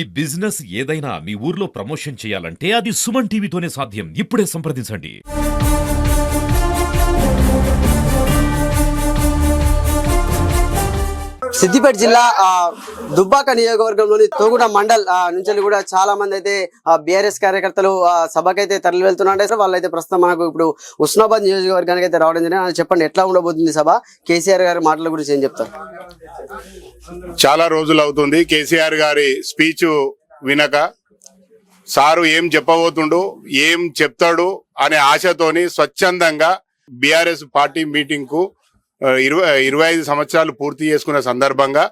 ఈ బిజినెస్ ఏదైనా మీ ఊర్లో ప్రమోషన్ చేయాలంటే అది సుమన్ టీవీతోనే సాధ్యం. ఇప్పుడే సంప్రదించండి. సిద్దిపేట జిల్లా దుబ్బాక నియోజకవర్గంలోని తోగుట మండల్ నుంచి కూడా చాలా మంది అయితే బీఆర్ఎస్ కార్యకర్తలు సభకైతే తరలి వెళ్తున్నారు. వాళ్ళైతే ప్రస్తుతం మనకు ఇప్పుడు ఉస్నాబాద్ నియోజకవర్గానికి అయితే రావడం జరిగింది. చెప్పండి, ఎట్లా ఉండబోతుంది సభ? కేసీఆర్ గారి మాటల గురించి ఏం చెప్తారు? చాలా రోజులు అవుతుంది కేసీఆర్ గారి స్పీచ్ వినక. సారు ఏం చెప్పబోతుండు, ఏం చెప్తాడు అనే ఆశతోని స్వచ్ఛందంగా బీఆర్ఎస్ పార్టీ మీటింగ్ కు 25 సంవత్సరాలు పూర్తి చేసుకున్న సందర్భంగా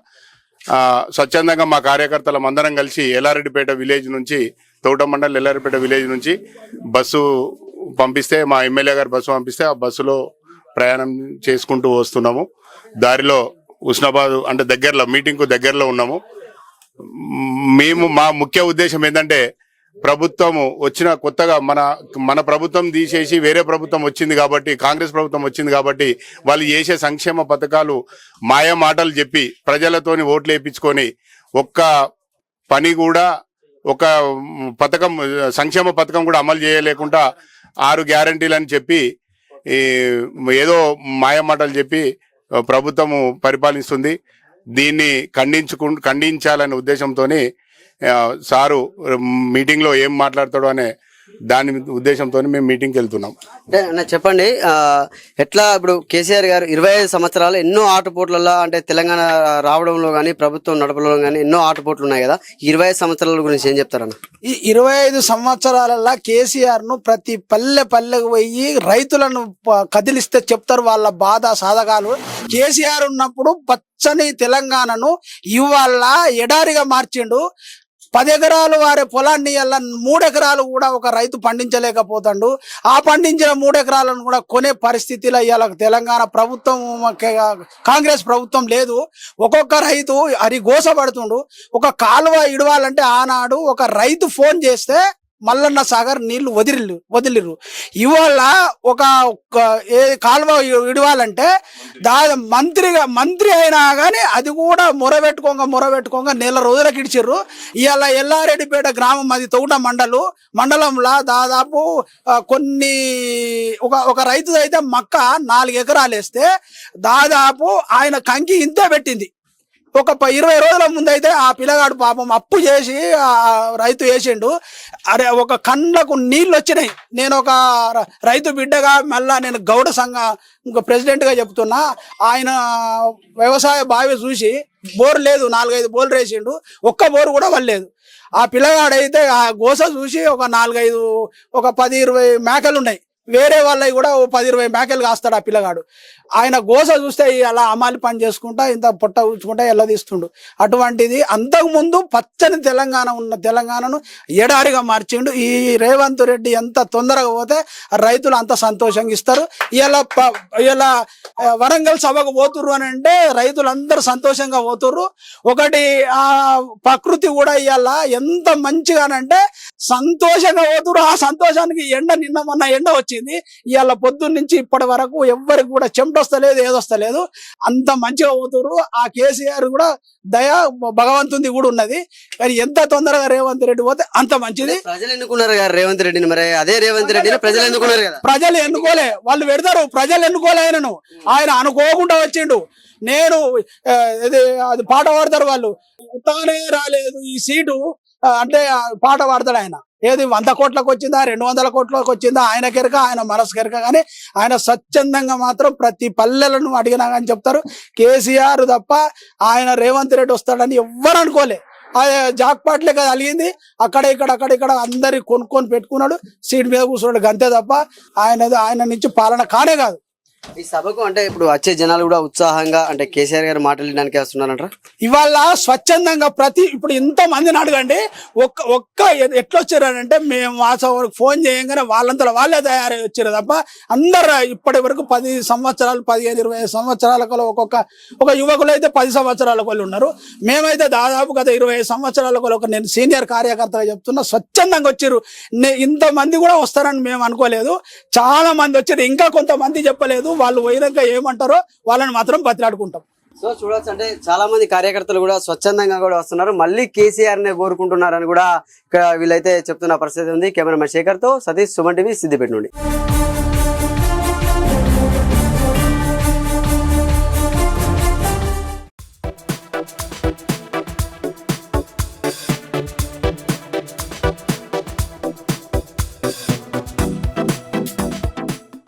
స్వచ్ఛందంగా మా కార్యకర్తలం అందరం కలిసి ఎల్లారెడ్డిపేట విలేజ్ నుంచి, తోట మండల్ ఎల్లారెడ్డిపేట విలేజ్ నుంచి బస్సు పంపిస్తే, మా ఎమ్మెల్యే గారు బస్సు పంపిస్తే ఆ బస్సులో ప్రయాణం చేసుకుంటూ వస్తున్నాము. దారిలో ఉస్నాబాద్ అంటే దగ్గరలో, మీటింగ్ కు దగ్గరలో ఉన్నాము. మేము మా ముఖ్య ఉద్దేశం ఏంటంటే, ప్రభుత్వము వచ్చిన కొత్తగా మన ప్రభుత్వం తీసేసి వేరే ప్రభుత్వం వచ్చింది కాబట్టి, కాంగ్రెస్ ప్రభుత్వం వచ్చింది కాబట్టి వాళ్ళు చేసే సంక్షేమ పథకాలు మాయ మాటలు చెప్పి ప్రజలతోని ఓట్లు వేయించుకొని ఒక్క పని కూడా, ఒక పథకం, సంక్షేమ పథకం కూడా అమలు చేయలేకుండా 6 గ్యారంటీలు అని చెప్పి ఏదో మాయ మాటలు చెప్పి ప్రభుత్వము పరిపాలిస్తుంది. దీన్ని ఖండించాలనే ఉద్దేశంతోనే సారు మీటింగ్ లో ఏం మాట్లాడతాడు అనే దాని ఉద్దేశంతో మేము మీటింగ్కి వెళ్తున్నాం. అంటే చెప్పండి, ఎట్లా ఇప్పుడు కేసీఆర్ గారు 25 సంవత్సరాలు ఎన్నో ఆటపోట్లలో, అంటే తెలంగాణ రావడంలో కానీ ప్రభుత్వం నడపడంలో కానీ ఎన్నో ఆటపోట్లు ఉన్నాయి కదా, 25 సంవత్సరాల గురించి ఏం చెప్తారన్న? ఈ 25 సంవత్సరాలలో కేసీఆర్ ను ప్రతి పల్లెకు పోయి రైతులను కదిలిస్తే చెప్తారు వాళ్ళ బాధ సాధకాలు. కేసీఆర్ ఉన్నప్పుడు పచ్చని తెలంగాణను ఇవాళ ఎడారిగా మార్చిండు. 10 ఎకరాలు వారే పొలాన్ని 3 ఎకరాలు కూడా ఒక రైతు పండించలేకపోతాడు. ఆ పండించిన 3 ఎకరాలను కూడా కొనే పరిస్థితిలో ఇవాళ తెలంగాణ ప్రభుత్వం, కాంగ్రెస్ ప్రభుత్వం లేదు. ఒక్కొక్క రైతు గోసపడుతుండు. ఒక కాలువ ఇడవాలంటే ఆనాడు ఒక రైతు ఫోన్ చేస్తే మల్లన్న సాగర్ నీళ్లు వదిలిరు. ఇవాళ ఒక కాలువ ఇడవాలంటే మంత్రి అయినా కానీ అది కూడా మొరబెట్టుకోగా నెల రోజులకు ఇడిచిర్రు. ఇవాళ ఎల్లారెడ్డిపేట గ్రామం, అది తోట మండలంలో దాదాపు ఒక రైతు అయితే మక్క 4 ఎకరాలు వేస్తే దాదాపు ఆయన కంకి ఇంతే పెట్టింది. ఒక 20 రోజుల ముందైతే ఆ పిల్లగాడు పాపం అప్పు చేసి రైతు వేసిండు. అరే, ఒక కళ్ళకు నీళ్ళు వచ్చినాయి. నేను ఒక రైతు బిడ్డగా మళ్ళా నేను గౌడ సంఘ ప్రెసిడెంట్ గా చెప్తున్నా. ఆయన వ్యవసాయ బావి చూసి బోర్ లేదు, 4-5 బోర్లు వేసిండు, ఒక్క బోరు కూడా వల్లేదు. ఆ పిల్లగాడైతే ఆ గోస చూసి ఒక 10-20 మేకలు ఉన్నాయి, వేరే వాళ్ళవి కూడా 10-20 మేకలు కాస్తాడు ఆ పిల్లగాడు. ఆయన గోస చూస్తే అలా అమాలి పని చేసుకుంటా ఇంత పొట్ట ఊచుకుంటా ఎల్లదీస్తుండు. అటువంటిది అంతకుముందు పచ్చని తెలంగాణ ఉన్న తెలంగాణను ఎడారిగా మార్చిండు. ఈ రేవంత్ రెడ్డి ఎంత తొందరగా పోతే రైతులు అంత సంతోషంగా ఇస్తారు. ఇలా వరంగల్ సభకు పోతుర్రు అని అంటే రైతులందరూ సంతోషంగా పోతుర్రు. ఒకటి ఆ ప్రకృతి కూడా ఇవాళ ఎంత మంచిగానంటే సంతోషంగా పోతుర్రు. ఆ సంతోషానికి నిన్న మొన్న ఎండ వచ్చింది. ఇవాళ పొద్దున్న నుంచి ఇప్పటి వరకు ఎవ్వరికి కూడా చెమట వస్తలేదు, ఏదొస్తలేదు, అంత మంచిగా పోతుర్రు. ఆ కేసీఆర్ కూడా దయా భగవంతుని కూడా ఉన్నది. కానీ ఎంత తొందరగా రేవంత్ రెడ్డి పోతే అంత మంచిది. ప్రజలు ఎన్నుకున్నారు కదా రేవంత్ రెడ్డిని, మరి అదే రేవంత్ రెడ్డిని ప్రజలు ఎన్నుకున్నారు కదా. ప్రజలు ఎన్నుకోలే, వాళ్ళు పెడతారు. ప్రజలు ఎన్నుకోలే ఆయనను. ఆయన అనుకోకుండా వచ్చిండు. నేను అది పాట పాడతారు వాళ్ళు, ఉత్తానే రాలేదు ఈ సీటు అంటే పాట పాడతాడు ఆయన. ఏది 100 కోట్లకు వచ్చిందా, 200 కోట్లకు వచ్చిందా ఆయన కెరక, ఆయన మనసు కెరక. కానీ ఆయన స్వచ్ఛందంగా మాత్రం ప్రతి పల్లెలను అడిగినా కానీ చెప్తారు కేసీఆర్ తప్ప ఆయన రేవంత్ రెడ్డి వస్తాడని ఎవ్వరు అనుకోలే. జాక్పాట్లే కదా అలిగింది. అక్కడ అందరి కొనుక్కొని పెట్టుకున్నాడు, సీట్ మీద కూర్చున్నాడు, గంతే తప్ప ఆయన నుంచి పాలన కానే కాదు. ఈ సభకు అంటే ఇప్పుడు వచ్చే జనాలు కూడా ఉత్సాహంగా అంటే కేసీఆర్ గారు మాటలు వినడానికి వస్తున్నారంట. ఇవాళ స్వచ్ఛందంగా ఇప్పుడు ఇంత మందిని అడగండి, ఒక్క ఎట్లా వచ్చారంటే మేము ఫోన్ చేయంగానే వాళ్ళంతా వాళ్ళే తయారై వచ్చారు తప్ప అందరు ఇప్పటి వరకు 10 సంవత్సరాలు 15-20 సంవత్సరాల ఒక యువకులు అయితే 10 సంవత్సరాల వాళ్ళు ఉన్నారు. మేమైతే దాదాపు గత 25 సంవత్సరాల నేను సీనియర్ కార్యకర్తగా చెప్తున్నా, స్వచ్ఛందంగా వచ్చారు. ఇంతమంది కూడా వస్తారని మేము అనుకోలేదు. చాలా మంది వచ్చారు, ఇంకా కొంతమంది చెప్పలేదు. వాళ్ళు పోయినాక ఏమంటారో వాళ్ళని మాత్రం బతిలాడుకుంటాం. సో చూడొచ్చు, అంటే చాలా మంది కార్యకర్తలు కూడా స్వచ్ఛందంగా కూడా వస్తున్నారు, మళ్ళీ కేసీఆర్ నే కోరుకుంటున్నారని కూడా ఇక్కడ వీళ్ళైతే చెప్తున్న పరిస్థితి ఉంది. కెమెరామెన్ శేఖర్ తో సతీష్, సుమన్ టీవీ, సిద్దిపేట నుండి.